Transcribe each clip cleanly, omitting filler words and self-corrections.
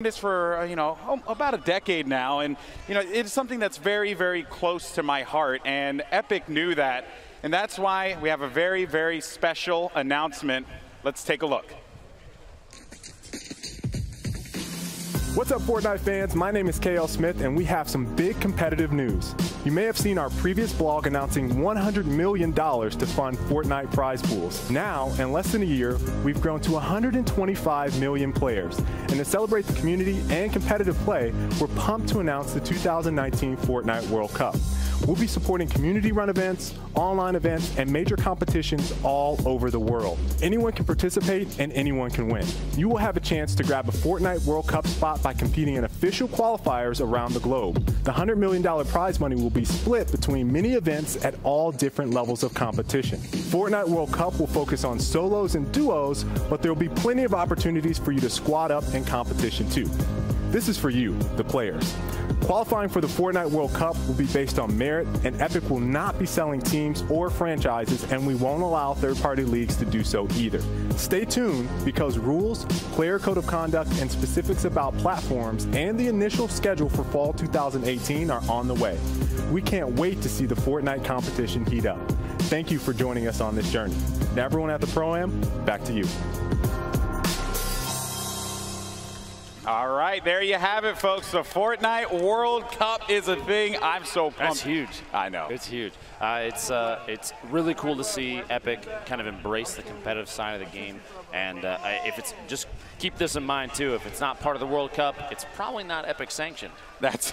this for about a decade now, and it's something that's very, very close to my heart, and Epic knew that, and that's why we have a very, very special announcement. Let's take a look. What's up, Fortnite fans? My name is KL Smith, and we have some big competitive news. You may have seen our previous blog announcing $100 million to fund Fortnite prize pools. Now, in less than a year, we've grown to 125 million players. And to celebrate the community and competitive play, we're pumped to announce the 2019 Fortnite World Cup. We'll be supporting community-run events, online events, and major competitions all over the world. Anyone can participate and anyone can win. You will have a chance to grab a Fortnite World Cup spot by competing in official qualifiers around the globe. The $100 million prize money will be split between many events at all different levels of competition. Fortnite World Cup will focus on solos and duos, but there will be plenty of opportunities for you to squad up in competition too. This is for you, the players. Qualifying for the Fortnite World Cup will be based on merit, and Epic will not be selling teams or franchises, and we won't allow third-party leagues to do so either. Stay tuned, because rules, player code of conduct, and specifics about platforms and the initial schedule for fall 2018 are on the way. We can't wait to see the Fortnite competition heat up. Thank you for joining us on this journey. Now, everyone at the Pro-Am, back to you. All right, there you have it, folks. The Fortnite World Cup is a thing. I'm so pumped. That's huge. I know. It's huge. It's really cool to see Epic kind of embrace the competitive side of the game. And if it's just keep this in mind too. If it's not part of the World Cup, it's probably not Epic sanctioned. That's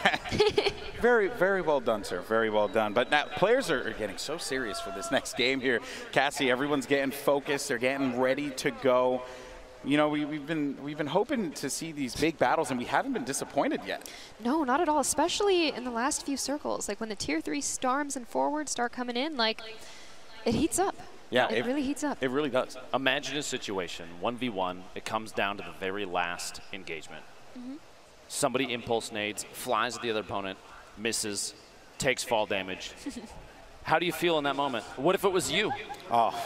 very, very well done, sir. Very well done. But now players are getting so serious for this next game here. Cassie, everyone's getting focused. They're getting ready to go. You know, we've been hoping to see these big battles, and we haven't been disappointed yet. No, not at all, especially in the last few circles. Like when the Tier 3 Storms and Forwards start coming in, like, it heats up. Yeah, it really heats up. It really does. Imagine a situation, 1v1, it comes down to the very last engagement. Somebody impulse nades, flies at the other opponent, misses, takes fall damage. How do you feel in that moment? What if it was you? Oh.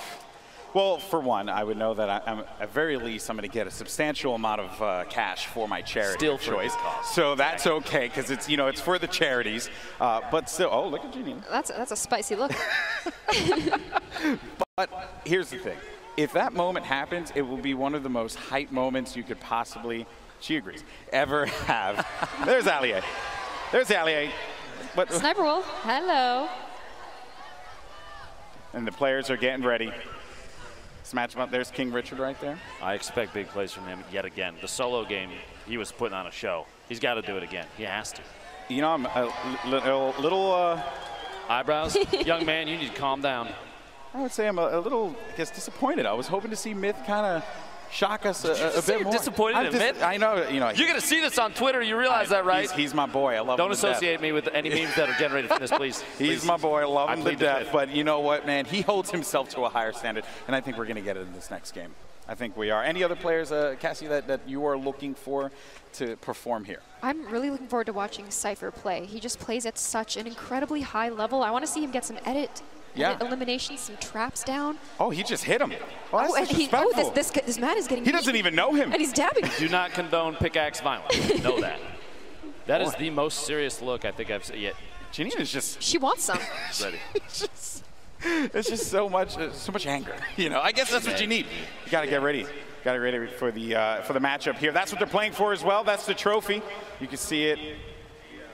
Well, for one, I would know that at very least I'm going to get a substantial amount of cash for my charity Still choice. So that's okay, because it's it's for the charities. But still, oh, look at Janine. That's a spicy look. But here's the thing: if that moment happens, it will be one of the most hype moments you could possibly, she agrees, ever have. There's Allier. There's Allier. But Sniper Wolf, hello. And the players are getting ready. Match up. There's King Richard right there. I expect big plays from him yet again. The solo game, he was putting on a show. He's got to do it again. He has to. You know, I'm a little eyebrows. Young man, you need to calm down. I would say I'm a little, I guess, disappointed. I was hoping to see Myth kind of shock us a bit more. Disappointed in Myth? I know, You're going to see this on Twitter. You realize that, right? He's my boy. I love him. Don't associate me with any memes that are generated from this, please. He's my boy. I love him to death. But you know what, man? He holds himself to a higher standard, and I think we're going to get it in this next game. I think we are. Any other players, Cassie, that you are looking for to perform here? I'm really looking forward to watching Cypher play. He just plays at such an incredibly high level. I want to see him get some edit eliminations, some traps down. Oh, he just hit him. Oh, that's disrespectful. This man is getting. He doesn't even know him. And he's dabbing. Do not condone pickaxe violence. Know that. That is the most serious look I think I've seen yet. Janine is just. She wants some. Ready. It's just so much anger. I guess that's what you need. You got to get ready. Got to get ready for the matchup here. That's what they're playing for as well. That's the trophy. You can see it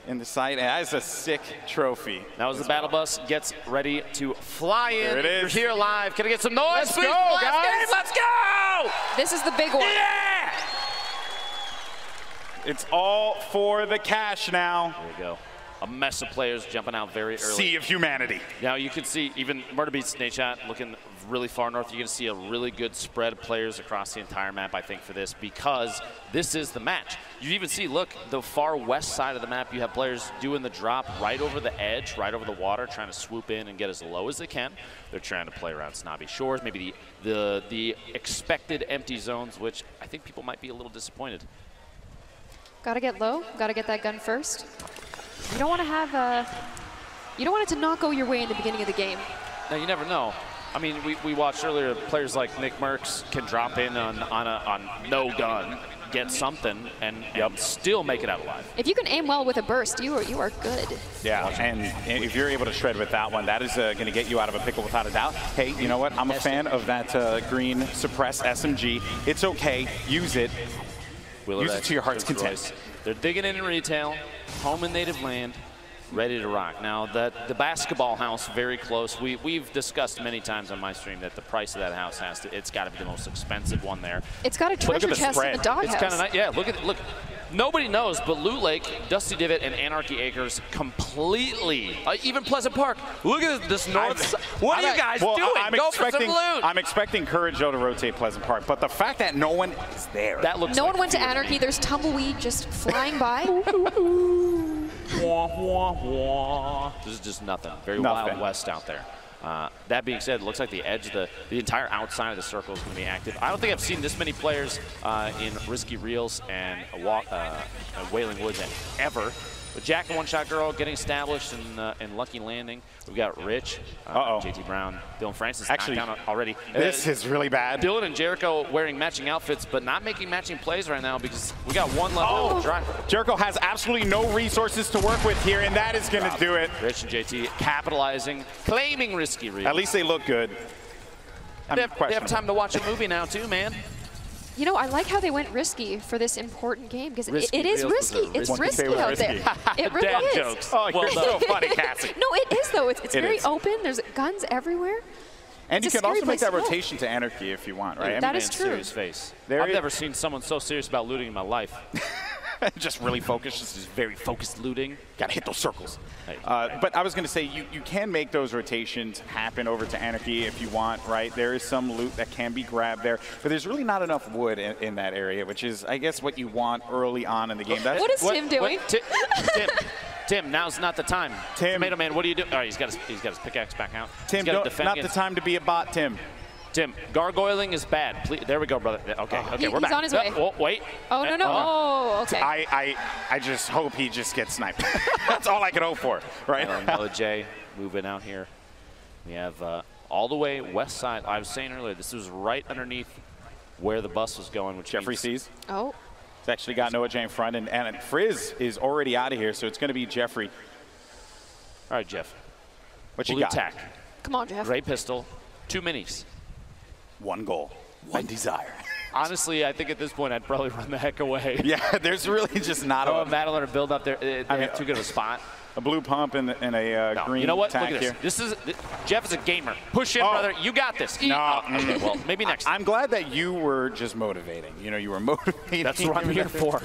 in the sight. That is a sick trophy. That was the battle bus. Gets ready to fly in. There it is. You're here live. Can I get some noise? Let's go, guys. Let's go! This is the big one. Yeah! It's all for the cash now. There we go. A mess of players jumping out very early. Sea of humanity. Now you can see even Murder Beats Nadeshot looking really far north. You're going to see a really good spread of players across the entire map, I think, for this, because this is the match. You even see, look, the far west side of the map, you have players doing the drop right over the edge, right over the water, trying to swoop in and get as low as they can. They're trying to play around Snobby Shores, maybe the expected empty zones, which I think people might be a little disappointed. Gotta get low. Gotta get that gun first. You don't want to have you don't want it to not go your way in the beginning of the game. Now you never know. I mean, we watched earlier players like Nick Merckx can drop in on no gun, get something and still make it out alive. If you can aim well with a burst, you are good. Yeah, and if you're able to shred with that one, that is going to get you out of a pickle without a doubt. Hey, you know what? I'm a fan of that green suppress SMG. It's okay. Use it. Use it to your heart's content. They're digging in retail, home and native land, ready to rock. Now, the basketball house, very close. We've discussed many times on my stream that the price of that house it's got to be the most expensive one there. It's got a treasure chest in the doghouse. It's kind of nice. Yeah, look. Nobody knows, but Loot Lake, Dusty Divot, and Anarchy Acres completely, even Pleasant Park. Look at this north side. What are you guys doing? Go for some loot. I'm expecting Courage, though, to rotate Pleasant Park, but the fact that no one is there. That looks no one went to Anarchy. There's tumbleweed just flying by. Wah, wah, wah. This is just nothing. Very Wild West out there. That being said, it looks like the edge, the entire outside of the circle is going to be active. I don't think I've seen this many players in Risky Reels and Wailing Woods ever. But Jack and One Shot Girl getting established in Lucky Landing. We've got Rich, JT Brown, Dylan Francis actually down already. This is really bad. Dylan and Jericho wearing matching outfits, but not making matching plays right now because we got one left. Jericho has absolutely no resources to work with here, and that is going to do it. Rich and JT capitalizing, claiming Risky Reels. At least they look good. They have time to watch a movie now, too, man. You know, I like how they went risky for this important game because it is risky. It's risky out there. It really Dad is. Jokes. Oh, you're so funny, Cassie. No, it is though. It's very open. There's guns everywhere. And you can also make that rotation to Anarchy if you want, right? That is true. Serious face. I've never seen someone so serious about looting in my life. Just really focused. Just very focused looting. Got to hit those circles. But I was going to say, you can make those rotations happen over to Anarchy if you want, right? There is some loot that can be grabbed there. But there's really not enough wood in that area, which is, I guess, what you want early on in the game. What is Tim doing? Tim, now's not the time. Tomato Man, what are you doing? Oh, he's got his pickaxe back out. Tim, not the time to be a bot, Tim. Tim, gargoyling is bad. Please, there we go, brother. Okay, we're back. He's on his way. Oh, wait. Oh, no. Oh, okay. I just hope he just gets sniped. That's all I can hope for, right? Jay moving out here. We have all the way west side. I was saying earlier, this was right underneath where the bus was going, which Jeffrey sees. Oh. It's actually got Noah J in front, and Frizz is already out of here, so it's going to be Jeffrey. All right, Jeff. What you got? Attack. Come on, Jeff. Great pistol. 2 minis. One goal. One desire. Honestly, I think at this point I'd probably run the heck away. Yeah, there's really just not a Madeline or build up there. They have too good of a spot. A blue pump and a green. You know what? Look at here. this. Jeff is a gamer. Push in, brother. You got this. No. Okay, well, maybe next time. I'm glad that you were just motivating. You know, you were motivating. That's what I'm here for.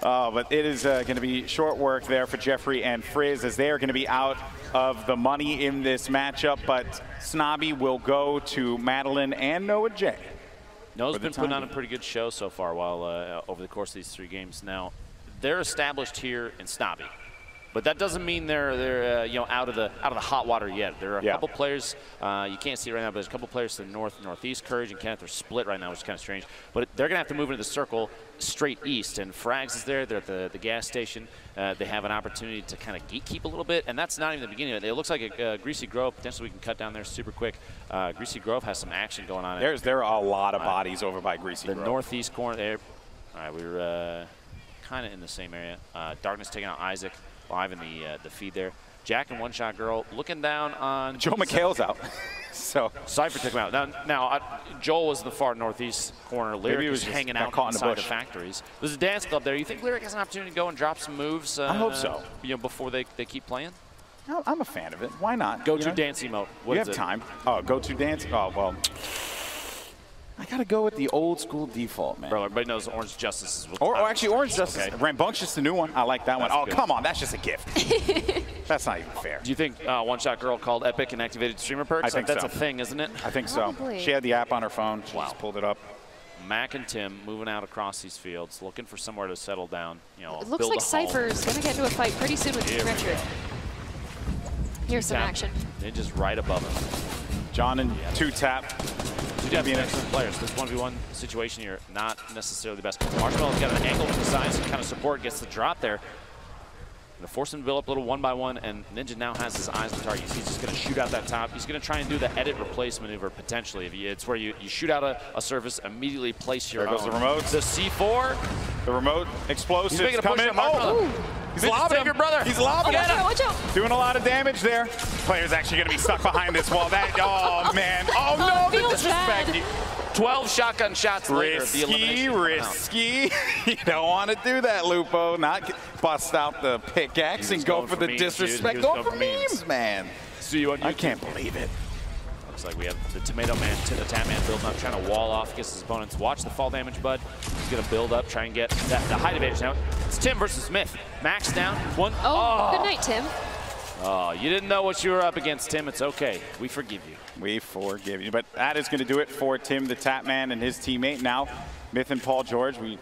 But it is going to be short work there for Jeffrey and Frizz as they are going to be out of the money in this matchup. But Snobby will go to Madeline and Noah J. Noah's been putting on a pretty good show so far over the course of these 3 games. Now, they're established here in Snobby. But that doesn't mean they're out of the hot water yet. There are a couple players you can't see right now, but there's a couple players to the north, northeast. Courage and Kenneth are split right now, which is kind of strange. But they're going to have to move into the circle straight east. And Frags is there. They're at the gas station. They have an opportunity to kind of gatekeep a little bit, and that's not even the beginning of it. It looks like a Greasy Grove. Potentially we can cut down there super quick. Greasy Grove has some action going on. There are a lot of bodies over by Greasy Grove. The northeast corner there. All right, we were kind of in the same area. Darkness taking out Isaac. Live in the feed there. Jack and One Shot Girl looking down on Joe McHale's out. So Cypher took him out. Now Joel was in the far northeast corner. Lyric was hanging out inside the factories. There's a dance club there. You think Lyric has an opportunity to go and drop some moves? I hope so. Before they keep playing. I'm a fan of it. Why not? Go to dance emote. You have time. Oh, go to dance. Oh well. I gotta go with the old school default, man. Bro, everybody knows Orange Justice is. Or actually, Orange Justice. Okay. Rambunctious, the new one. I like that one. Oh, come on, that's just a gift. That's not even fair. Do you think One Shot Girl called Epic and activated streamer perks? I think that's a thing, isn't it? I think so. She had the app on her phone. She just pulled it up. Mac and Tim moving out across these fields, looking for somewhere to settle down. It looks like Cypher's gonna get into a fight pretty soon with Richard. Here's some action. They're just right above him. John and 2Tap. Be an excellent players. This 1v1 situation here, not necessarily the best. Marshmallow's got an angle to the side, so kind of support gets the drop there. Gonna force him to build up a little 1-by-1, and Ninja now has his eyes on the target. He's just gonna shoot out that top. He's gonna try and do the edit replace maneuver potentially. It's where you shoot out a surface, immediately place your There goes own. the remote. The C4. The remote explosives He's making a push coming. on Mark Brother. He's lobbing him. Your brother. He's lobbing him. Watch out. Doing a lot of damage there. Player's actually going to be stuck behind this wall. Oh, man. Oh, no, the feels disrespect. bad. 12 shotgun shots later. The elimination Risky. You don't want to do that, Lupo. Not bust out the pickaxe and go for the memes, disrespect. dude. He was Go for memes, man. See you on YouTube. I can't believe it. Looks like we have the Tomato Man, the Tap Man building up, trying to wall off against his opponents. Watch the fall damage, bud. He's going to build up, try and get the height advantage now. It's Tim versus Smith. Max down. One. Oh, good night, Tim. Oh, you didn't know what you were up against, Tim. It's okay. We forgive you. We forgive you. But that is going to do it for Tim, the Tap Man, and his teammate. Now, Myth and Paul George, you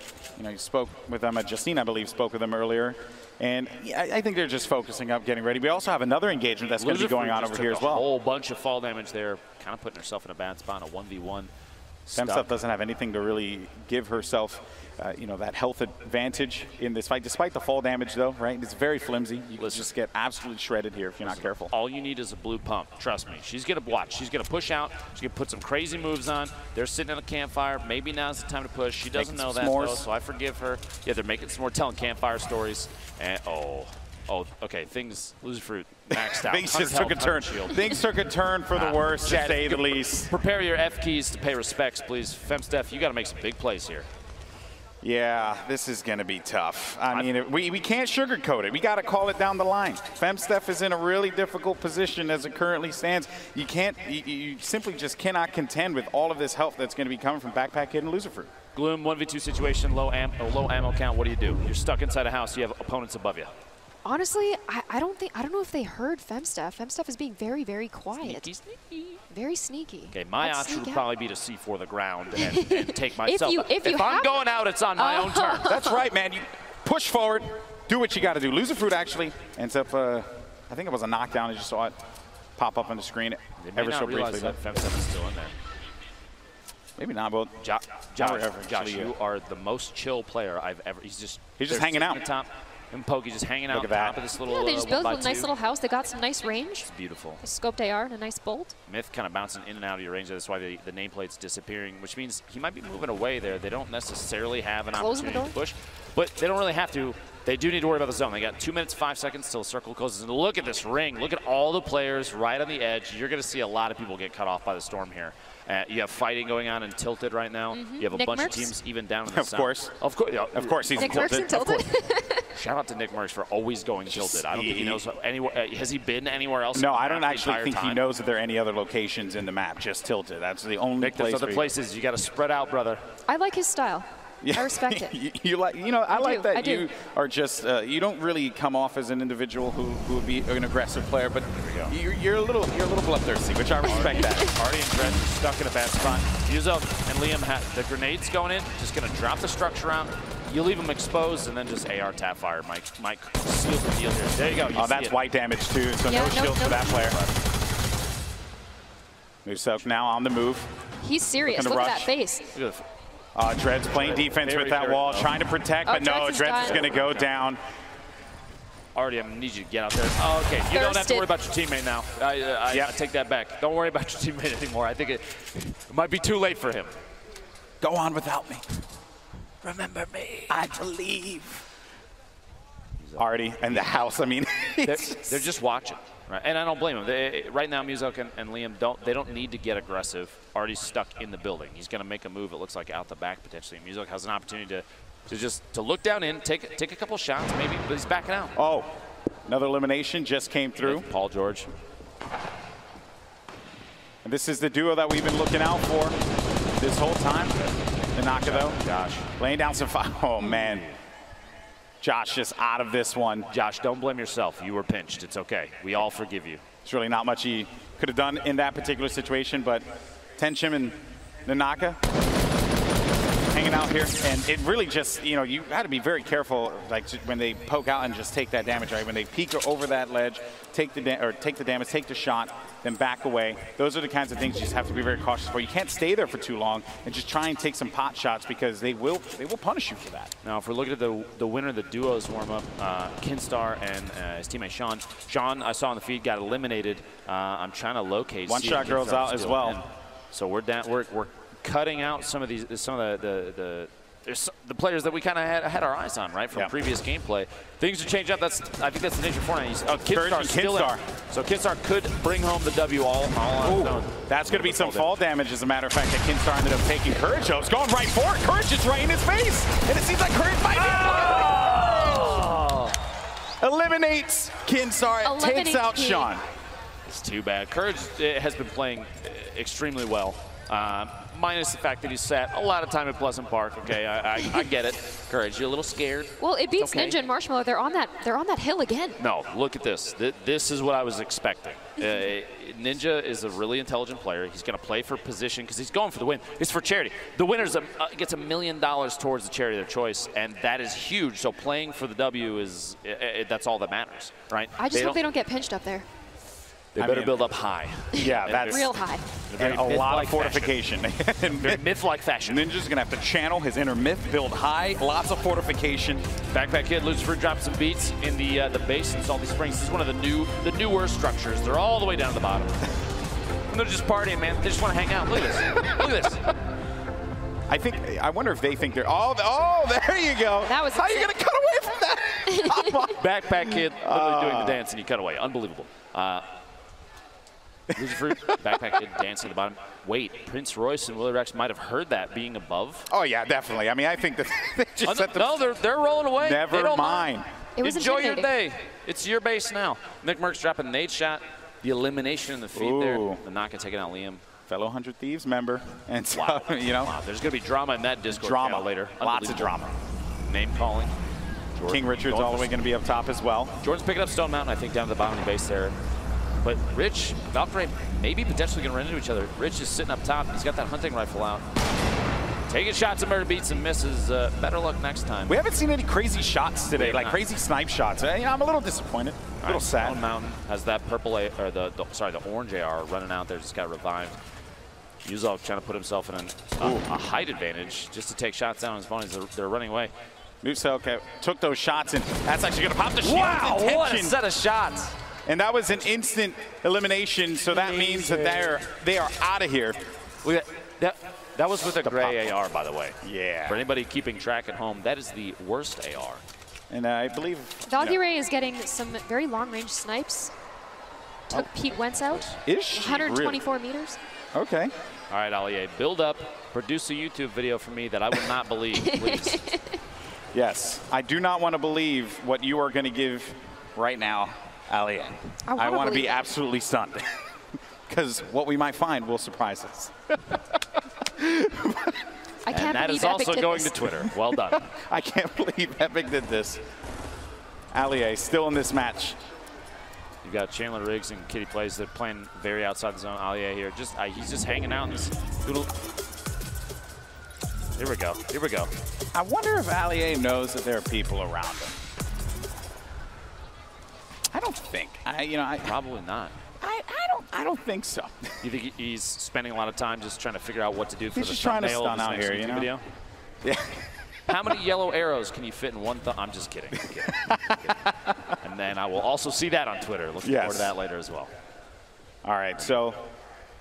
spoke with them. Justine, I believe, spoke with them earlier. And yeah, I think they're just focusing up, getting ready. We also have another engagement that's going to be going on over here as well. A whole bunch of fall damage there, kind of putting herself in a bad spot, a 1v1. FemStuff doesn't have anything to really give herself, that health advantage in this fight, despite the fall damage, though, right? It's very flimsy. You can just get absolutely shredded here if you're not careful. All you need is a blue pump. Trust me. She's going to watch. She's going to push out. She's going to put some crazy moves on. They're sitting at a campfire. Maybe now's the time to push. She doesn't know that, though, so I forgive her. Yeah, they're making some more, telling campfire stories. And, okay, things, Loserfruit maxed out. Things just took a turn. Things took a turn for the worse, to say the least. Prepare your F keys to pay respects, please. FemStuff, you got to make some big plays here. Yeah, this is going to be tough. I mean, we can't sugarcoat it. We got to call it down the line. FemStuff is in a really difficult position as it currently stands. You simply just cannot contend with all of this help that's going to be coming from Backpack Kid and Loserfruit. Gloom, 1v2 situation, low ammo count. What do? You're stuck inside a house. You have opponents above you. Honestly, I don't know if they heard FemStuff. FemStuff is being very, very quiet. Sneaky. Very sneaky. Okay, my option would probably be to C4 the ground and take myself. If I'm going out, it's on my own turn. That's right, man. You push forward, do what you got to do. Loserfruit actually ends up, I think it was a knockdown. I just saw it pop up on the screen ever so briefly. That FemStuff is still in there. Maybe not, but Josh, you are the most chill player I've ever. He's just hanging out. At the top. And Pokey just hanging out on top of this little. Yeah, they just built a nice little house. They got some nice range. It's beautiful. A scoped AR and a nice bolt. Myth kind of bouncing in and out of your range. That's why the nameplate's disappearing, which means he might be moving away there. They don't necessarily have an opportunity to push, but they don't really have to. They do need to worry about the zone. They got 2 minutes, 5 seconds till the circle closes. And look at this ring. Look at all the players right on the edge. You're going to see a lot of people get cut off by the storm here. You have fighting going on in Tilted right now. You have a bunch of teams even down in the south. Of course, he's Nick Merckx in Tilted. Shout out to Nick Merckx for always going Tilted. I don't think he knows anywhere. Has he been anywhere else? No, I don't actually think he knows that there are any other locations in the map. Just Tilted. That's the only Nick, place. There's other places. You got to spread out, brother. I like his style. Yeah. I respect it. I like that you are just, you don't really come off as an individual who would be an aggressive player, but you're a little bloodthirsty, which I respect that. Artie and Dredge are stuck in a bad spot. Muzo and Liam have the grenades going in, just going to drop the structure out. You leave them exposed and then just AR tap fire. Mike seals the deal here. There you go. That's white damage too, so no shield for that player. Muzo now on the move. He's serious. Look at that face. Dredge playing defense with that wall, trying to protect, but no, Dredge is going to go down. Artie, I'm going to need you to get out there. Oh, okay, you don't have to worry about your teammate now. I take that back. Don't worry about your teammate anymore. I think it might be too late for him. Go on without me. Remember me. I believe. Artie and the house, I mean. They're just watching. Right. And I don't blame him. Right now, Muzok and Liam don't need to get aggressive. Artie's stuck in the building. He's going to make a move, it looks like, out the back potentially. Muzok has an opportunity to look down in, take a couple shots maybe, but he's backing out. Oh, another elimination just came through. Paul George. And this is the duo that we've been looking out for this whole time. Nanaka, though. Josh. Laying down some fire. Oh, man. Josh just out of this one. Josh, don't blame yourself. You were pinched. It's okay. We all forgive you. There's really not much he could have done in that particular situation, but Tenchim and Nanaka hanging out here, and it really just, you know, you got to be very careful, like when they poke out and just take that damage, right? When they peek over that ledge, take the damage, take the shot, then back away. Those are the kinds of things you just have to be very cautious for. You can't stay there for too long and just try and take some pot shots because they will punish you for that. Now, if we're looking at the winner of the duos warm-up, Kinstar and his teammate Sean. Sean, I saw on the feed, got eliminated. I'm trying to locate. One shot girls out as well. And so we're down. We're cutting out some of these, some of the players that we kind of had our eyes on, right, from previous gameplay. Things are changing up. I think that's the nature of Fortnite. Oh, Kinstar still in. So Kinstar could bring home the W all on his own. That's going to be some fall damage, as a matter of fact, that Kinstar ended up taking. Courage, though, is going right for it. Courage is right in his face, and it seems like Courage might be eliminates Kinstar, takes out Sean. It's too bad. Courage has been playing extremely well. Minus the fact that he sat a lot of time at Pleasant Park. Okay, I get it. Courage, you're a little scared. Well, it beats Ninja and Marshmallow. They're on that hill again. No, look at this. This is what I was expecting. Ninja is a really intelligent player. He's going to play for position because he's going for the win. It's for charity. The winner gets $1 million towards the charity of their choice, and that is huge. So playing for the W is that's all that matters, right? I just hope they don't get pinched up there. They better build up high. Yeah, that's real high. And a lot of fortification. Myth-like fashion. Ninja's going to have to channel his inner myth, build high, lots of fortification. Backpack Kid, Lucifer dropped some beats in the base in Salty Springs. This is one of the newer structures. They're all the way down to the bottom. And they're just partying, man. They just want to hang out. Look at this. Look at this. I wonder if they think they're, oh, there you go. That was How are you going to cut away from that? Backpack Kid literally doing the dance and he cut away. Unbelievable. Lucifer, Backpack Kid dancing at the bottom. Wait, Prince Royce and Willie Rex might have heard that being above. Oh, yeah, definitely. I mean, I think that they just set them. No, they're rolling away. Never mind. It was Enjoy your day. It's your base now. Nick Merckx dropping a nade shot. The elimination in the feed there. The Naka taking out Liam. Fellow 100 Thieves member. And so, you know. Wow, there's going to be drama in that Discord channel later. Lots of drama. Name calling. King Richard's all the way going to be up top as well. Jordan's picking up Stone Mountain, I think, down to the bottom of the base there. But Rich, Valkyrie, maybe potentially going to run into each other. Rich is sitting up top. He's got that hunting rifle out. Taking shots at Murder Beats and misses. Better luck next time. We haven't seen any crazy shots today, like crazy snipe shots. You know, I'm a little disappointed. A little sad. Stone Mountain has that purple, or the orange AR running out there. Just got revived. Yuzov trying to put himself in a height advantage just to take shots down on his opponents. They're running away. Muselka took those shots, and that's actually going to pop the shield. Wow, what a set of shots. And that was an instant elimination, so that means that they are out of here. That was with a gray AR, by the way. Yeah. For anybody keeping track at home, that is the worst AR. And I believe Valkyrie is getting some very long-range snipes. Took Pete Wentz out. Is she 124 meters. Okay. All right, Allier, build up. Produce a YouTube video for me that I will not believe, please. Yes. I do not want to believe what you are going to give right now, Allier. I want to be absolutely stunned. Because what we might find will surprise us. I can't and that is also going to Twitter. Well done. I can't believe Epic did this. Allier still in this match. You've got Chandler Riggs and Kitty Plays that are playing very outside the zone. Allier here, he's just hanging out in this little. Here we go. Here we go. I wonder if Allier knows that there are people around him. I don't think. Probably not. I don't think so. You think he's spending a lot of time just trying to figure out what to do for the just trying to thumbnail stun of this out here, next you know? video? Yeah. How many yellow arrows can you fit in one thumb? I'm just kidding. And then I will also see that on Twitter. Looking forward to that later as well. All right, so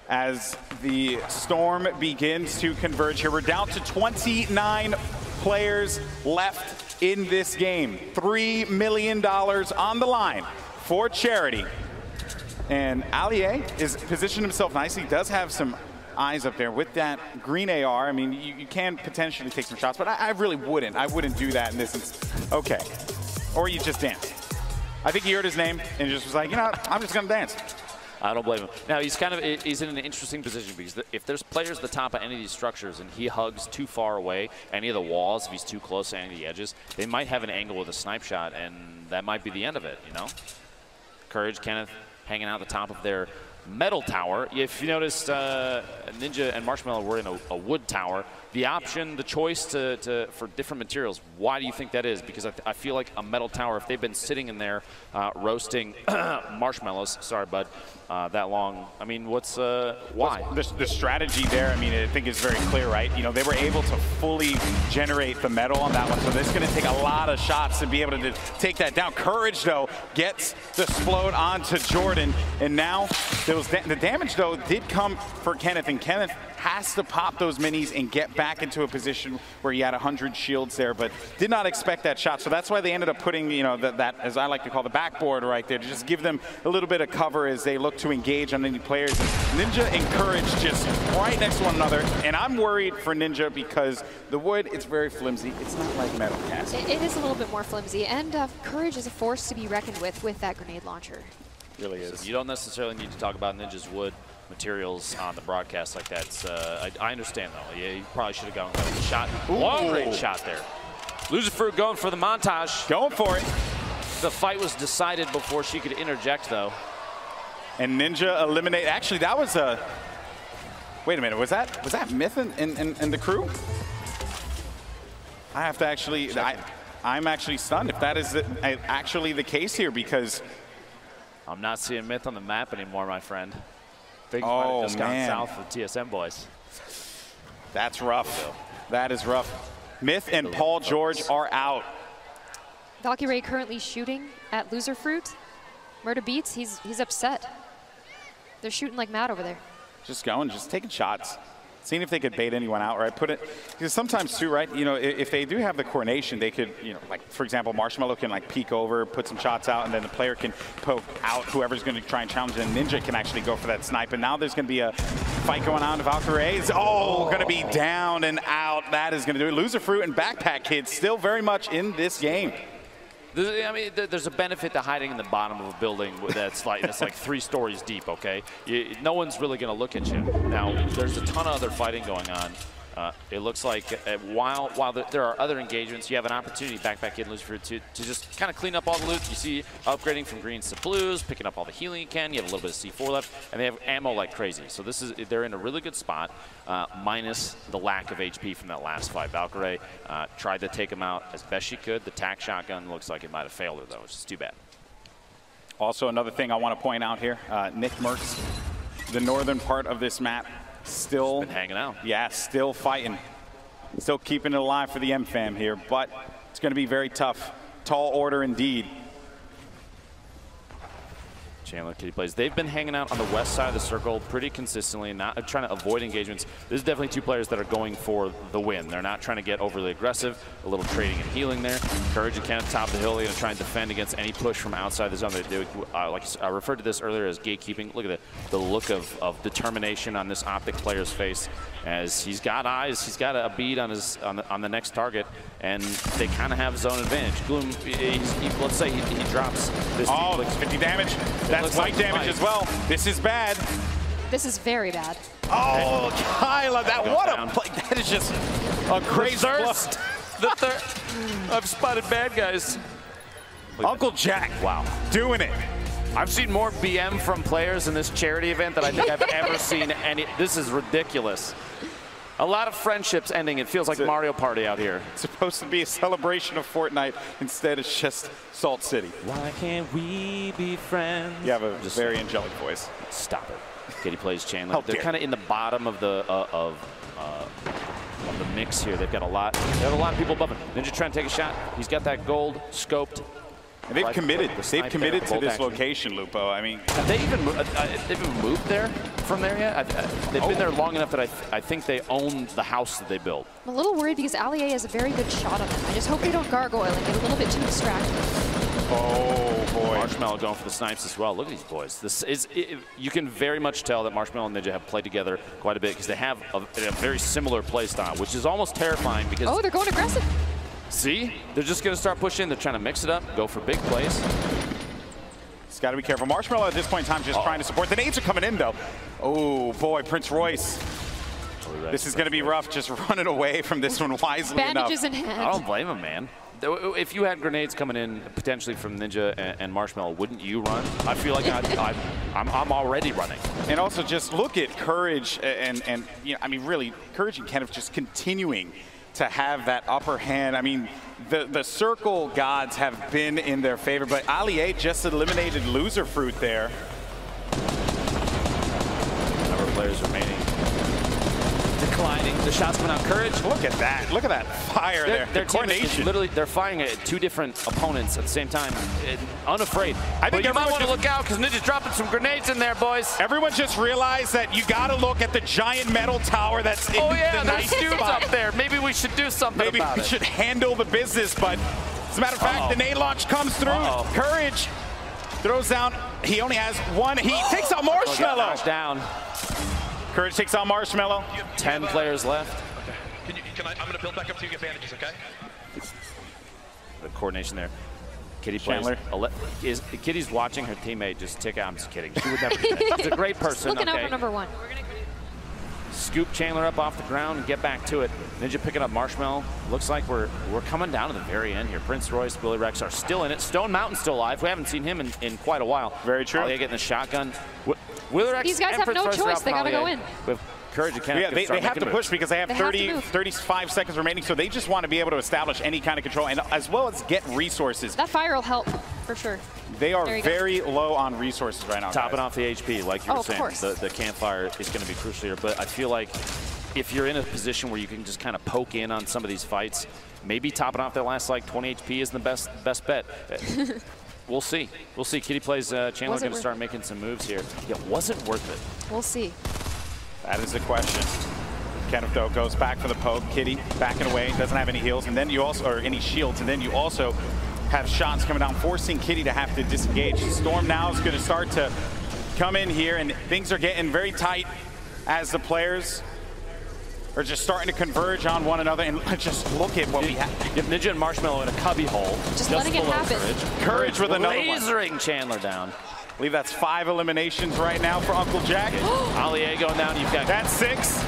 as the storm begins to converge here, we're down to 29 players left in this game. $3 million on the line for charity. And Allier is positioned himself nicely. He does have some eyes up there with that green AR. I mean, you can potentially take some shots, but I really wouldn't. I wouldn't do that in this instance. Okay. Or you just dance. I think he heard his name and just was like, you know what? I'm just going to dance. I don't blame him. Now, he's in an interesting position because if there's players at the top of any of these structures and he hugs too far away, any of the walls, if he's too close to any of the edges, they might have an angle with a snipe shot, and that might be the end of it, you know? Courage, Kenneth, hanging out at the top of their metal tower. If you noticed, Ninja and Marshmello were in a wood tower. The option, the choice for different materials, why do you think that is? Because I feel like a metal tower, if they've been sitting in there roasting marshmallows, sorry, bud, that long, I mean, why? The strategy there, I mean, I think is very clear, right? You know, they were able to fully generate the metal on that one, so this is going to take a lot of shots to be able to take that down. Courage, though, gets the explode onto Jordan, and now the damage, though, did come for Kenneth, and Kenneth has to pop those minis and get back into a position where he had 100 shields there, but did not expect that shot. So that's why they ended up putting, you know, that as I like to call the backboard right there, to just give them a little bit of cover as they look to engage on any players. Ninja and Courage just right next to one another, and I'm worried for Ninja because the wood, it's very flimsy. It's not like metal, Cass. It is a little bit more flimsy, and Courage is a force to be reckoned with that grenade launcher. It really is. So you don't necessarily need to talk about Ninja's wood materials on the broadcast like that. I understand, though. Yeah, you probably should have gone with a shot. Long range shot there. Loserfruit going for the montage. Going for it. The fight was decided before she could interject, though. And Ninja eliminate. Actually, that was a. Wait a minute. Was that Myth and the crew? I have to actually. I'm actually stunned if that is actually the case here, because I'm not seeing Myth on the map anymore, my friend. Things might have just gone south for TSM boys. That's rough. That is rough. Myth and Paul George are out. Valkyrae currently shooting at Loserfruit. Murda Beats, he's upset. They're shooting like mad over there. Just going, just taking shots. Seeing if they could bait anyone out, right? Put it, because sometimes too, right? You know, if they do have the coordination, they could, you know, like for example, Marshmello can like peek over, put some shots out, and then the player can poke out whoever's going to try and challenge, and Ninja can actually go for that snipe. And now there's going to be a fight going on. Valkyrae is going to be down and out. That is going to do it. Loserfruit and Backpack Kid still very much in this game. I mean, there's a benefit to hiding in the bottom of a building that's like 3 stories deep, okay? No one's really going to look at you. Now, there's a ton of other fighting going on. It looks like while there are other engagements, you have an opportunity, Backpack Kid and Loserfruit, to just kind of clean up all the loot. You see upgrading from greens to blues, picking up all the healing you can. You have a little bit of C4 left, and they have ammo like crazy. So they're in a really good spot, minus the lack of HP from that last fight. Valkyrae tried to take him out as best she could. The tac shotgun looks like it might have failed her, though, which is too bad. Also, another thing I want to point out here, Nick Mercs, the northern part of this map, still been hanging out. Yeah, still fighting. Still keeping it alive for the M-Fam here, but it's going to be very tough. Tall order indeed. Chandler Kitty plays. They've been hanging out on the west side of the circle pretty consistently, not trying to avoid engagements. This is definitely 2 players that are going for the win. They're not trying to get overly aggressive. A little trading and healing there. Courage and Kenneth top of the hill. They're going to try and defend against any push from outside the zone. Like I referred to this earlier as gatekeeping. Look at the look of determination on this Optic player's face, as he's got eyes. He's got a bead on the next target, and they kind of have zone advantage. Gloom, let's say he drops this. Oh, 50 damage. That's light damage as well. This is bad. This is very bad. Oh, Kyla, what a play. That is just a crazy thirst. The third. I've spotted bad guys. Uncle Jack. Wow. Doing it. I've seen more BM from players in this charity event than I think I've ever seen any. This is ridiculous. A lot of friendships ending. It feels like Mario Party out here. It's supposed to be a celebration of Fortnite. Instead, it's just Salt City. Why can't we be friends? You have a very angelic voice. Stop it. Kitty plays Chandler. They're kind of in the bottom of the mix here. They've got a lot. They have a lot of people above him. Ninja trying to take a shot. He's got that gold scoped. And they've committed. They've committed to this location, Lupo. I mean, have they even moved there from there yet? They've been there long enough that I think they own the house that they built. I'm a little worried because Allier has a very good shot on them. I just hope they don't gargoyle and get a little bit too distracted. Oh boy! Marshmello going for the snipes as well. Look at these boys. You can very much tell that Marshmello and Ninja have played together quite a bit because they have a very similar play style, which is almost terrifying because. Oh, they're going aggressive. See? They're just going to start pushing. They're trying to mix it up, go for big plays. It's got to be careful. Marshmello at this point in time just trying to support. The nades are coming in, though. Oh, boy, Prince Royce. This is going to be rough, just running away from this one wisely enough. Bandages in hand. I don't blame him, man. If you had grenades coming in potentially from Ninja and Marshmello, wouldn't you run? I feel like I'm already running. And also just look at Courage and you know, I mean, really, Courage and Kenneth just continuing to have that upper hand. I mean, the circle gods have been in their favor, but Allier just eliminated Loser Fruit there. Number of players remaining. Declining. The shots coming out. Courage. Look at that. Look at that fire there. Their coordination. Literally, they're firing at 2 different opponents at the same time. Unafraid. I think you might want to look out because Ninja's dropping some grenades in there, boys. Everyone just realized that you got to look at the giant metal tower that's in the nice dudes spot. up there. Maybe we should do something about it. Maybe we should handle the business, but as a matter of fact, the nade launch comes through. Courage throws down. He only has one. He takes out Marshmello. Down. Courage takes out Marshmello. 10 players left. Okay. I'm going to build back up so you get bandages, okay? The coordination there. Kitty plays. Kitty's watching her teammate just tick out. I'm just kidding. She would never do that. She's a great person. Looking out for number 1. Scoop Chandler up off the ground and get back to it. Ninja picking up Marshmello. Looks like we're coming down to the very end here. Prince Royce, Willie Rex are still in it. Stone Mountain's still alive. We haven't seen him in quite a while. Very true. Allier getting the shotgun. Willie Rex. These guys have no choice. They gotta go in. With Courage and Kenneth. Yeah, they have to push because they have 35 seconds remaining, so they just want to be able to establish any kind of control and as well as get resources. That fire will help for sure. They are very low on resources right now. Topping off the HP, like you were saying. Of course. The campfire is going to be crucial here, but I feel like if you're in a position where you can just kind of poke in on some of these fights, maybe topping off that last like 20 HP is the best bet. We'll see. We'll see. Kitty plays Chandler going to start making some moves here. Yeah, was it worth it? We'll see. That is the question. Kenneth though goes back for the poke. Kitty backing away, doesn't have any heals, and then you also, or any shields, and then you also have shots coming down, forcing Kitty to have to disengage. Storm now is going to start to come in here, and things are getting very tight as the players are just starting to converge on one another. And just look at what we have. You have Ninja and Marshmello in a cubby hole. Just letting it happen. Courage with another one. Lasering Chandler down. I believe that's 5 eliminations right now for Uncle Jack. Allier going down. You've got that's 6.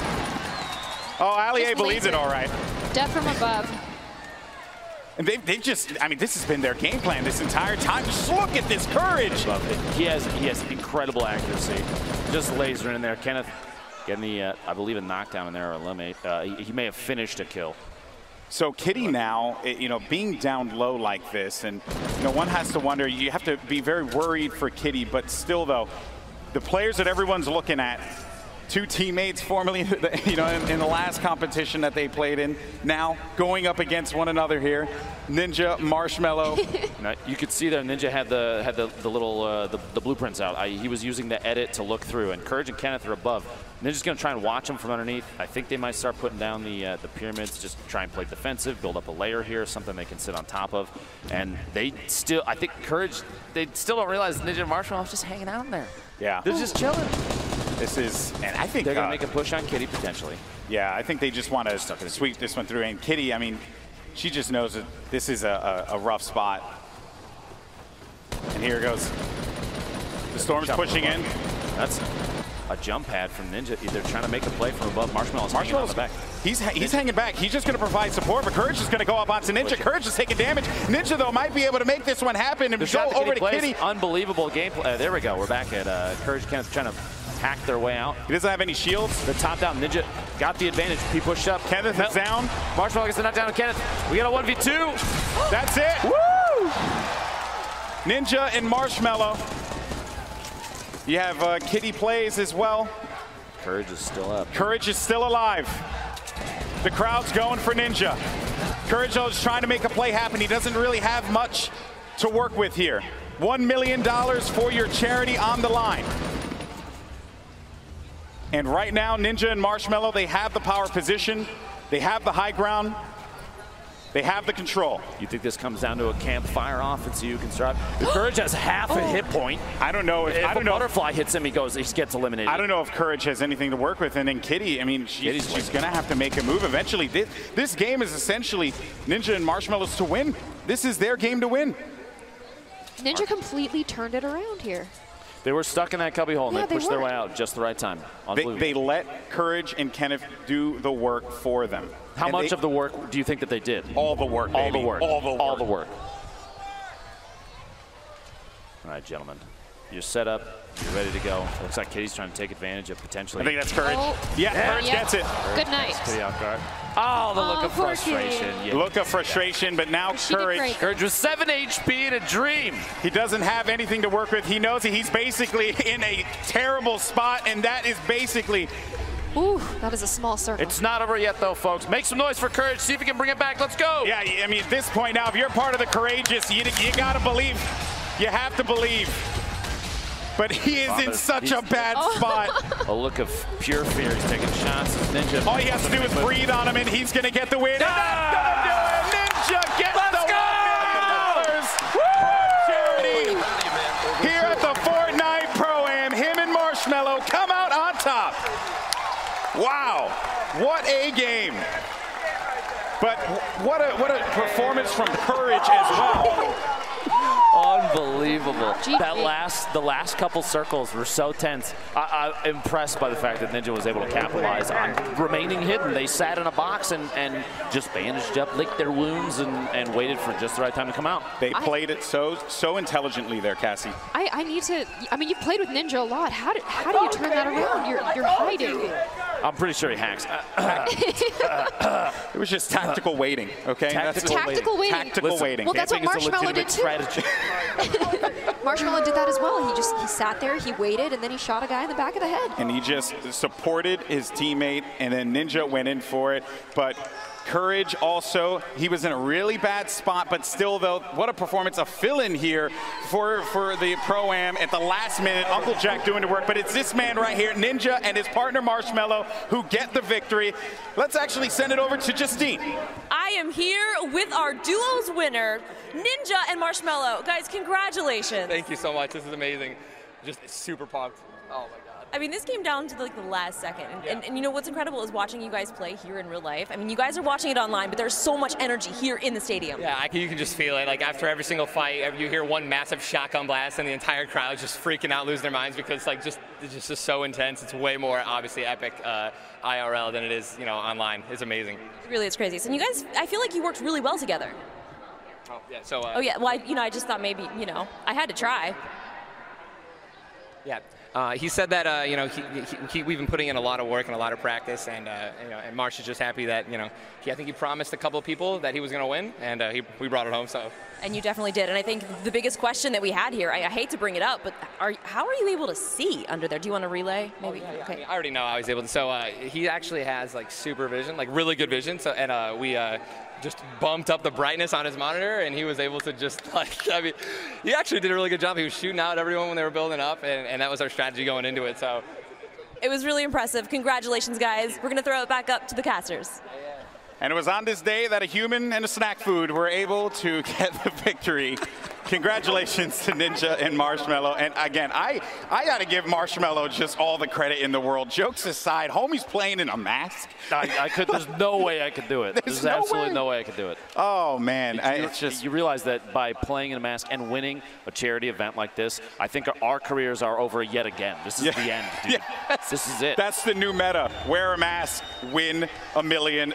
Oh, Allier believes it all right. Death from above. And they just, I mean, this has been their game plan this entire time. Just look at this Courage. He has incredible accuracy. Just lasering in there. Kenneth getting the, I believe, a knockdown in there or eliminate. He may have finished a kill. So Kitty now, you know, being down low like this, and you know, one has to wonder, you have to be very worried for Kitty, but still though, the players that everyone's looking at, 2 teammates formerly, you know, in the last competition that they played in, now going up against one another here. Ninja, Marshmello. You could see there Ninja had the little the blueprints out. He was using the edit to look through, and Courage and Kenneth are above. Ninja's going to try and watch them from underneath. I think they might start putting down the pyramids, just try and play defensive, build up a layer here, something they can sit on top of. And they still, I think Courage, they still don't realize Ninja and Marshmello is just hanging out in there. Yeah. They're just chilling. This is, and I think they're going to make a push on Kitty potentially. Yeah, I think they just want to sweep this one through. And Kitty, I mean, she just knows that this is a rough spot. And here goes. The Storm's pushing in. That's a jump pad from Ninja. They're trying to make a play from above. Marshmellow's hanging on the back. He's hanging back. He's just going to provide support, but Courage is going to go up onto Ninja. Courage is taking damage. Ninja, though, might be able to make this one happen and go over to Kitty. Unbelievable gameplay. There we go. We're back at Courage Kenneth trying to hack their way out. He doesn't have any shields. The top down. Ninja got the advantage. He pushed up. Kenneth is down. Marshmello gets the knockdown on Kenneth. We got a 1v2. That's it. Woo! Ninja and Marshmello. You have Kitty plays as well. Courage is still up. Courage is still alive. The crowd's going for Ninja. Courage is trying to make a play happen. He doesn't really have much to work with here. $1 million for your charity on the line. And right now, Ninja and Marshmello, they have the power position. They have the high ground. They have the control. You think this comes down to a campfire offense you can start? Courage has half a hit point. I don't know if a butterfly hits him, he gets eliminated. I don't know if Courage has anything to work with. And then Kitty, I mean, she's going to have to make a move eventually. This game is essentially Ninja and Marshmello's to win. This is their game to win. Ninja completely turned it around here. They were stuck in that cubby hole, and Yeah, they pushed they their were. way out just the right time. They let Courage and Kenneth do the work for them. How much of the work do you think that they did? All the work, All baby. the work. All the work. All the work. All right, gentlemen. You're set up. You're ready to go. Looks like Kitty's trying to take advantage of potentially. I think that's Courage. Oh. Yeah, Courage gets it. Good night. Kitty off guard. Oh, the look of poor frustration. Kitty. Yeah. Look of frustration, but now She did Courage. great. Courage with 7 HP and a dream. He doesn't have anything to work with. He knows that he's basically in a terrible spot, and that is basically. Ooh, that is a small circle. It's not over yet, though, folks. Make some noise for Courage. See if he can bring it back. Let's go. Yeah, I mean, at this point now, if you're part of the Courageous, you got to believe. You have to believe. But he is in such a bad spot. A look of pure fear. He's taking shots. Ninja. All he has to do is breathe on him, and he's going to get the win. And that's going to do it. Ninja gets the $1 million. Charity here at the Fortnite Pro-Am. Him and Marshmello come out on top. Wow, what a game. But what a performance from Courage as well. Unbelievable. GG. The last couple circles were so tense. I'm impressed by the fact that Ninja was able to capitalize on remaining hidden. They sat in a box and just bandaged up, licked their wounds, and waited for just the right time to come out. They played it so intelligently there, Cassie. I need to. I mean, you've played with Ninja a lot. How do you turn that around? You're hiding. I'm pretty sure he hacks. It was just tactical waiting, okay? Tactical waiting. Tactical waiting. Well, that's what Camping is a Marshmello did legitimate too. strategy. Marshmello did that as well. He sat there, he waited, and then he shot a guy in the back of the head. And he just supported his teammate, and then Ninja went in for it. But Courage also, he was in a really bad spot, but still, though, what a performance, a fill-in here for the Pro-Am at the last minute. Uncle Jack doing the work, but it's this man right here, Ninja, and his partner Marshmello, who get the victory. Let's actually send it over to Justine. I am here with our duos winner, Ninja and Marshmello. Guys, congratulations. Thank you so much. This is amazing. Just super pumped. Oh my God. I mean, this came down to the last second. And you know what's incredible is watching you guys play here in real life. I mean, you guys are watching it online, but there's so much energy here in the stadium. Yeah, you can just feel it. Like after every single fight, you hear one massive shotgun blast, and the entire crowd's just freaking out, losing their minds because it's just so intense. It's way more obviously epic IRL than it is, online. It's amazing. Really, it's crazy. So you guys, I feel like you worked really well together. Oh yeah. So. Oh yeah. Well, I just thought maybe I had to try. Yeah. He said that we've been putting in a lot of work and a lot of practice, and and Marsh is just happy that I think he promised a couple of people that he was going to win, and we brought it home. So. And you definitely did. And I think the biggest question that we had here, I hate to bring it up, but how are you able to see under there? Do you want to relay? Maybe. Oh, yeah. Okay. I mean, I already know how he's able to. So he actually has super vision, really good vision. So and we. Just bumped up the brightness on his monitor, and he was able to he actually did a really good job. He was shooting out everyone when they were building up, and that was our strategy going into it. So it was really impressive. Congratulations, guys. We're going to throw it back up to the casters. And it was on this day that a human and a snack food were able to get the victory. Congratulations to Ninja and Marshmello. And again, I got to give Marshmello just all the credit in the world. Jokes aside, homie's playing in a mask. There's no way I could do it. There's absolutely no way I could do it. Oh, man. It's just. You realize that by playing in a mask and winning a charity event like this, I think our careers are over yet again. This is the end, dude. Yes. This is it. That's the new meta. Wear a mask, win $1 million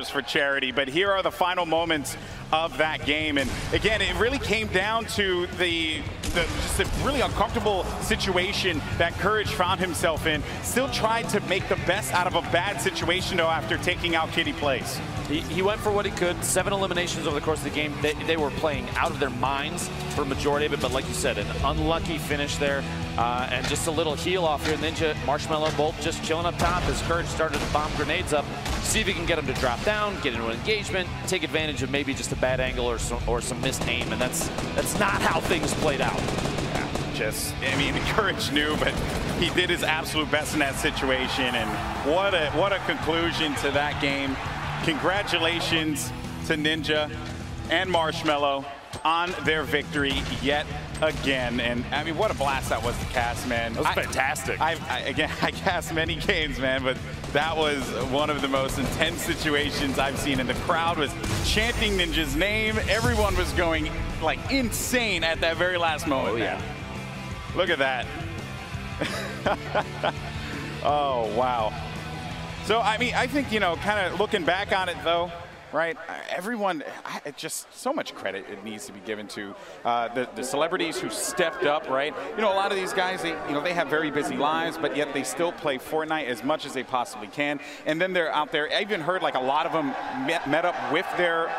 for charity. But here are the final moments of that game. And again, it really came down to just a really uncomfortable situation that Courage found himself in. Still tried to make the best out of a bad situation, though, after taking out Kitty Plays. He went for what he could. 7 eliminations over the course of the game. They were playing out of their minds for a majority of it, but like you said, an unlucky finish there. And just a little heel off here. Ninja, Marshmello both just chilling up top as Courage started to bomb grenades up. See if he can get him to drop down, get into an engagement, take advantage of maybe just a bad angle or some missed aim, and that's not how things played out. Courage knew, but he did his absolute best in that situation, and what a conclusion to that game. Congratulations to Ninja and Marshmello on their victory yet again. And what a blast that was to cast, man. That was fantastic. I cast many games, man, but that was one of the most intense situations I've seen. And the crowd was chanting Ninja's name. Everyone was going insane at that very last moment. Oh, yeah. Look at that. Oh, wow. So, I mean, I think, you know, kind of looking back on it, though, right, everyone, just so much credit it needs to be given to the celebrities who stepped up, right? You know, a lot of these guys, they have very busy lives, but yet they still play Fortnite as much as they possibly can. And then they're out there. I even heard, like, a lot of them met up with their...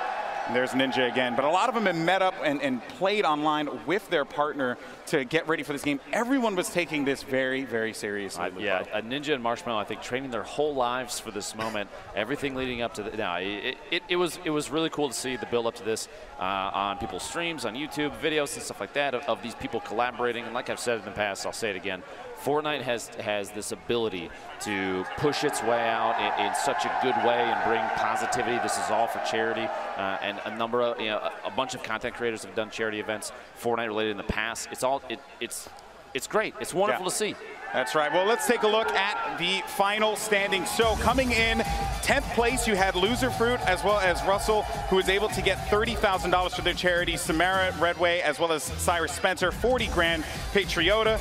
There's Ninja again, but a lot of them have met up and played online with their partner to get ready for this game. Everyone was taking this very, very seriously. Yeah, Ninja and Marshmello, I think, training their whole lives for this moment. Everything leading up to the, now, it was really cool to see the build up to this on people's streams, on YouTube, videos and stuff like that of these people collaborating. And like I've said in the past, I'll say it again. Fortnite has this ability to push its way out in such a good way and bring positivity. This is all for charity, and a number of a bunch of content creators have done charity events Fortnite related in the past. It's great. It's wonderful to see. That's right. Well, let's take a look at the final standings. So coming in 10th place, you had Loser Fruit as well as Russell, who was able to get $30,000 for their charity. Samara Redway as well as Cyrus Spencer, 40 grand. Patriota,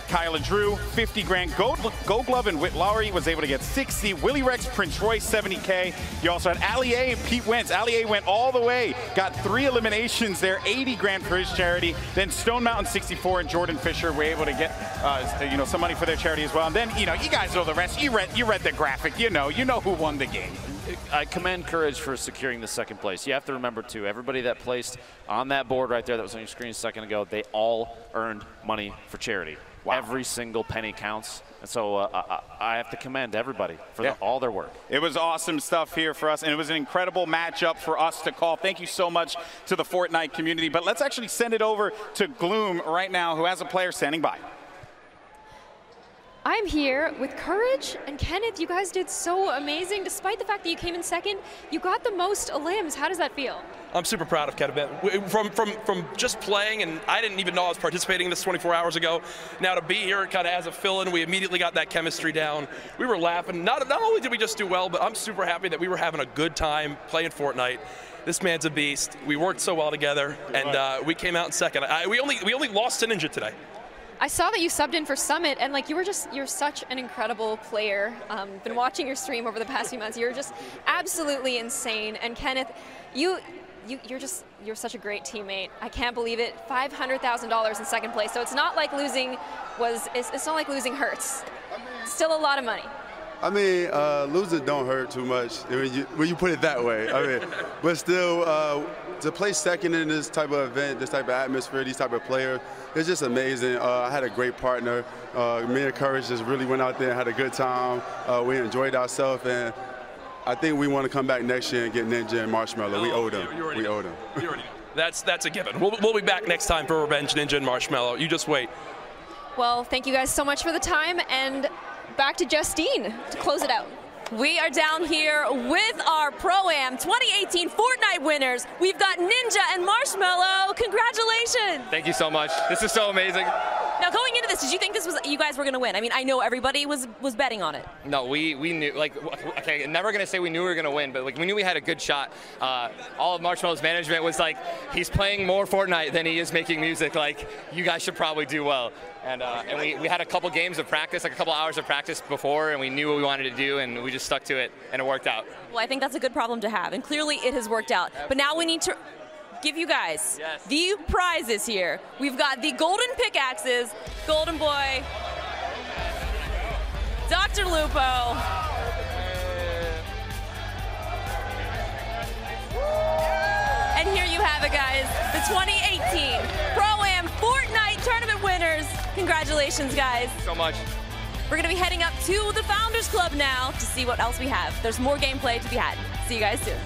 Kyla Drew, 50 grand. Gold Glove and Whit Lowry was able to get 60. Willie Rex, Prince Royce, 70K. You also had Ali A and Pete Wentz. Ali A went all the way, got 3 eliminations there, 80 grand for his charity. Then Stone Mountain 64 and Jordan Fisher were able to get some money for their charity as well. And then you guys know the rest. You read the graphic. You know who won the game. I commend Courage for securing the second place. You have to remember, too, everybody that placed on that board right there that was on your screen a second ago, they all earned money for charity. Wow. Every single penny counts. And so I have to commend everybody for all their work. It was awesome stuff here for us, and it was an incredible matchup for us to call. Thank you so much to the Fortnite community. But let's actually send it over to Gloom right now, who has a player standing by. I'm here with Courage and Kenneth. You guys did so amazing. Despite the fact that you came in second, you got the most limbs. How does that feel? I'm super proud of Kenneth. From just playing, and I didn't even know I was participating in this 24 hours ago. Now to be here kind of as a fill-in, we immediately got that chemistry down. We were laughing. Not only did we just do well, but I'm super happy that we were having a good time playing Fortnite. This man's a beast. We worked so well together, and we came out in second. We only lost to Ninja today. I saw that you subbed in for Summit, and like you're such an incredible player. Been watching your stream over the past few months. You're just absolutely insane. And Kenneth, you're such a great teammate. I can't believe it. $500,000 in second place. So it's not like losing it's not like losing hurts. Still a lot of money. I mean, losing don't hurt too much when you put it that way. I mean, but still, to play second in this type of event, this type of atmosphere, these type of players, it's just amazing. I had a great partner. Me and Courage just really went out there and had a good time. We enjoyed ourselves, and I think we want to come back next year and get Ninja and Marshmello. We owe them. We owe them. That's a given. We'll be back next time for Revenge Ninja and Marshmello. You just wait. Well, thank you guys so much for the time, and back to Justine to close it out. We are down here with our Pro-Am 2018 Fortnite winners. We've got Ninja and Marshmello. Congratulations. Thank you so much. This is so amazing. Now, going into this, did you think you guys were going to win? I mean, I know everybody was betting on it. No, we knew, okay, never going to say we knew we were going to win, but we knew we had a good shot. All of Marshmello's management was like, he's playing more Fortnite than he is making music. Like, you guys should probably do well. And we had a couple games of practice, like a couple hours of practice before, and we knew what we wanted to do, and we just stuck to it, and it worked out. Well, I think that's a good problem to have, and clearly it has worked out. But now we need to give you guys the prizes here. We've got the golden pickaxes, Golden Boy, Dr. Lupo, and here you have it, guys, the 2018 Pro-Am Fortnite Tournament winners. Congratulations, guys. So much. We're going to be heading up to the Founders Club now to see what else we have. There's more gameplay to be had. See you guys soon.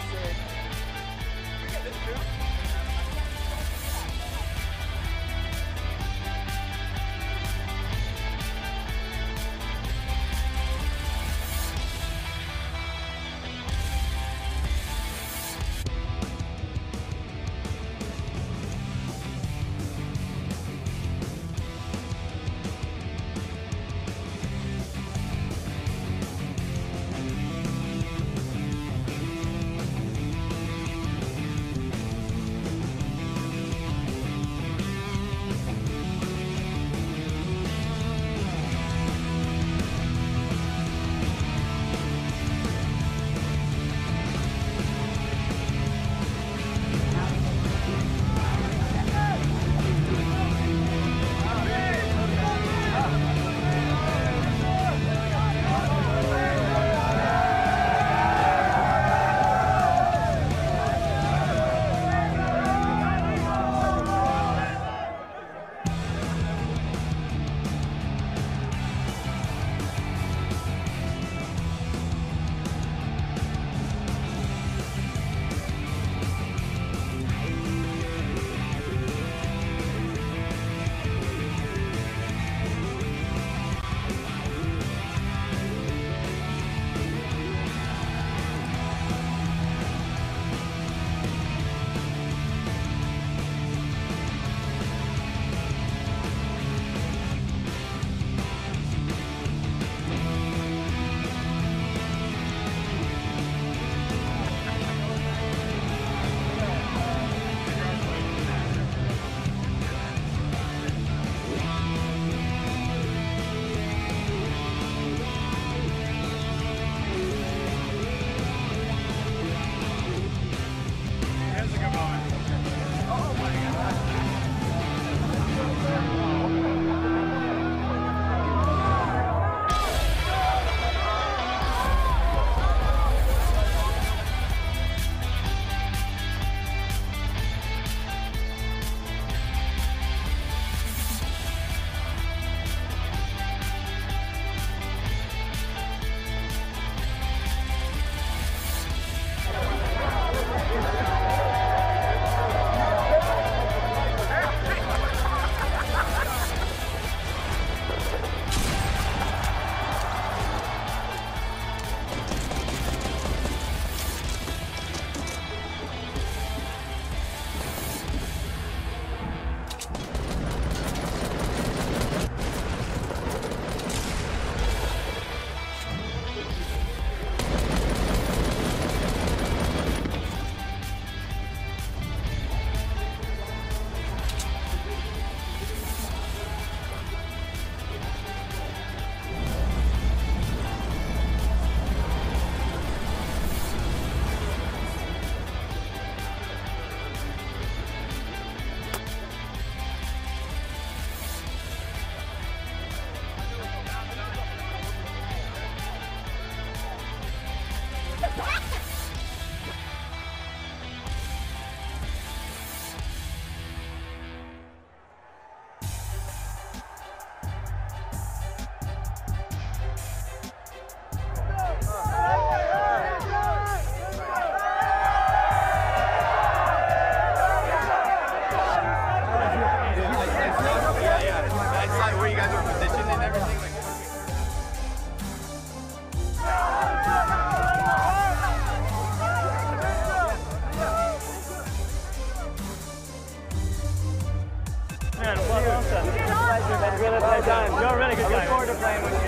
Awesome. It's a pleasure, man. Really well done. You're a really good guy. I look forward to playing with you.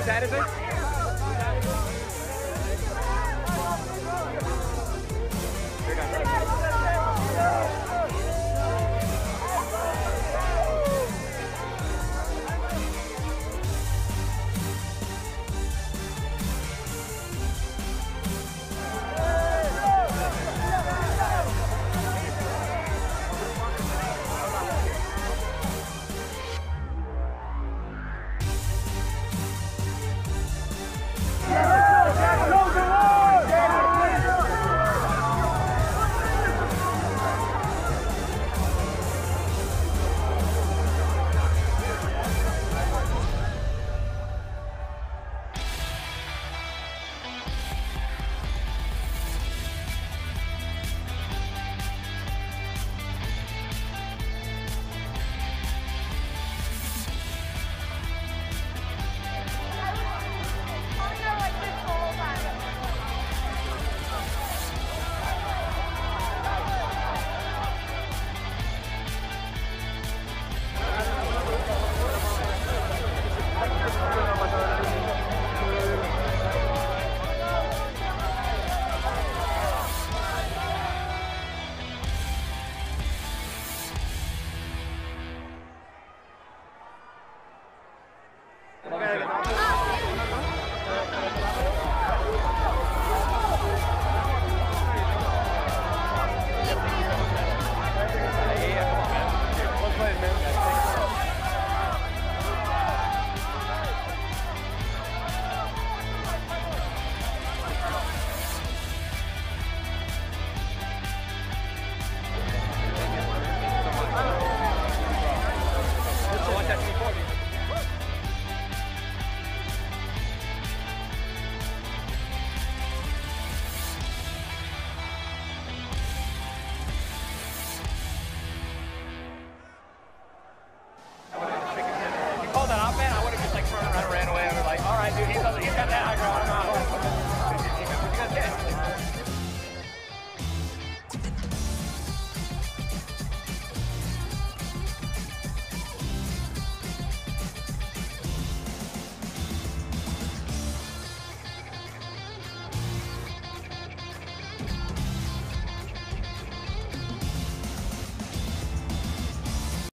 That is it?